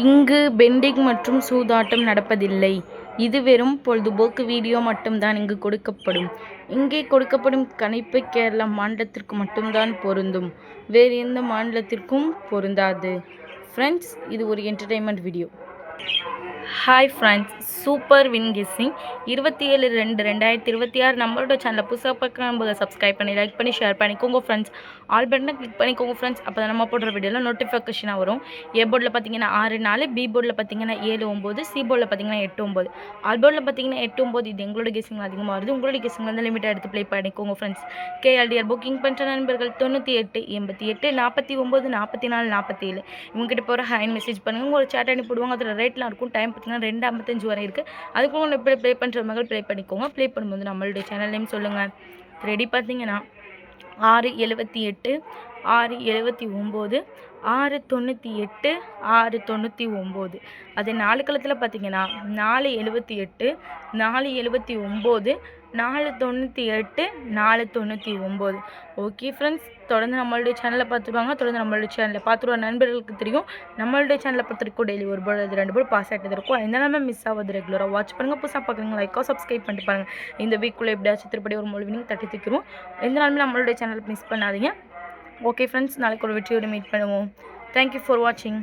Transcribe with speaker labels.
Speaker 1: இங்கு பெண்டிங் மற்றும் சூதாட்டம் நடப்பதில்லை. இது வெறும் பொழுதுபோக்கு வீடியோ மட்டும்தான் இங்கு கொடுக்கப்படும். இங்கே கொடுக்கப்படும் கணிப்பு கேரளா மாநிலத்திற்கு மட்டும்தான் பொருந்தும். வேறு எந்த மாநிலத்திற்கும் பொருந்தாது. ஃப்ரெண்ட்ஸ், இது ஒரு entertainment video. Hi friends, super win guessing 27/2/2026 நம்மளோட சேனலை புதுசாக பார்க்குறவங்க சப்ஸ்கிரைப் பண்ணி லைக் பண்ணி ஷேர் பண்ணிக்கோங்க ஃப்ரெண்ட்ஸ். ஆல் பட்டனை கிளிக் பண்ணிக்கோங்க ஃப்ரெண்ட்ஸ். அப்போ தான் நம்ம போடுற வீடியோவில் நோட்டிஃபிகேஷனாக வரும். ஏ போர்டில் பார்த்தீங்கன்னா 6-4, பி போர்டில் பார்த்தீங்கன்னா 7-9, சி போர்டில் பார்த்தீங்கன்னா 8-9, ஆல் போர்டில் பார்த்தீங்கன்னா 8-9. இது எங்களோட கெஸ்ஸிங் அதிகமாக வருது. உங்களோட கெஸ்ஸிங் வந்து லிமிட்டாக எடுத்து ப்ளே பண்ணிக்கோங்க ஃப்ரெண்ட்ஸ். கேஎல்டிஆர் புக்கிங் பண்ணுற நண்பர்கள் 98 88 49 44 47 இவங்ககிட்ட போகிற ஹேண்ட் மெசேஜ் பண்ணுங்கள். ஒரு சேட் அனுப்பிவிடுவாங்க. அதில் ரேட்லாம் இருக்கும். டைம் பார்த்தீங்கன்னா 2:55 வரை இருக்குது. அதுக்குள்ள எப்படி ப்ளே பண்ணுற மாதிரி ப்ளே பண்ணிக்கோங்க. ப்ளே பண்ணும்போது நம்மளுடைய சேனல் நேம் சொல்லுங்கள். ரெடி பார்த்தீங்கன்னா 678 679 698 699. அதே 4 களத்தில் பார்த்தீங்கன்னா 478 479 498 499. ஓகே ஃப்ரெண்ட்ஸ், தொடர்ந்து நம்மளுடைய சேனலை பார்த்துருவாங்க. தொடர்ந்து நம்மளுடைய சேனலை பார்த்துருவா நண்பர்களுக்கு தெரியும். நம்மளுடைய சேனலை பொறுத்திருக்கும் டெய்லி ஒரு போர்டு 2 போர்டு பாஸ் ஆகிட்டு இருக்கும். எந்த நாளுமே மிஸ் ஆகுது. ரெகுலராக வாட்ச் பண்ணுங்கள். புதுசாக பார்க்குறீங்க லைக்கோ சப்ஸ்கிரைப் பண்ணிட்டு பாருங்கள். இந்த வீக்குள்ளே எப்படியாச்சும் திருப்படி ஒரு மொழிவினிங் தட்டி தூக்கிடுவோம். எந்த நாளுமே நம்மளுடைய சேனலை மிஸ் பண்ணாதீங்க. ஓகே ஃப்ரெண்ட்ஸ், நாளைக்கு ஒரு வெற்றியோடு மீட் பண்ணுவோம். தேங்க்யூ ஃபார் வாட்சிங்.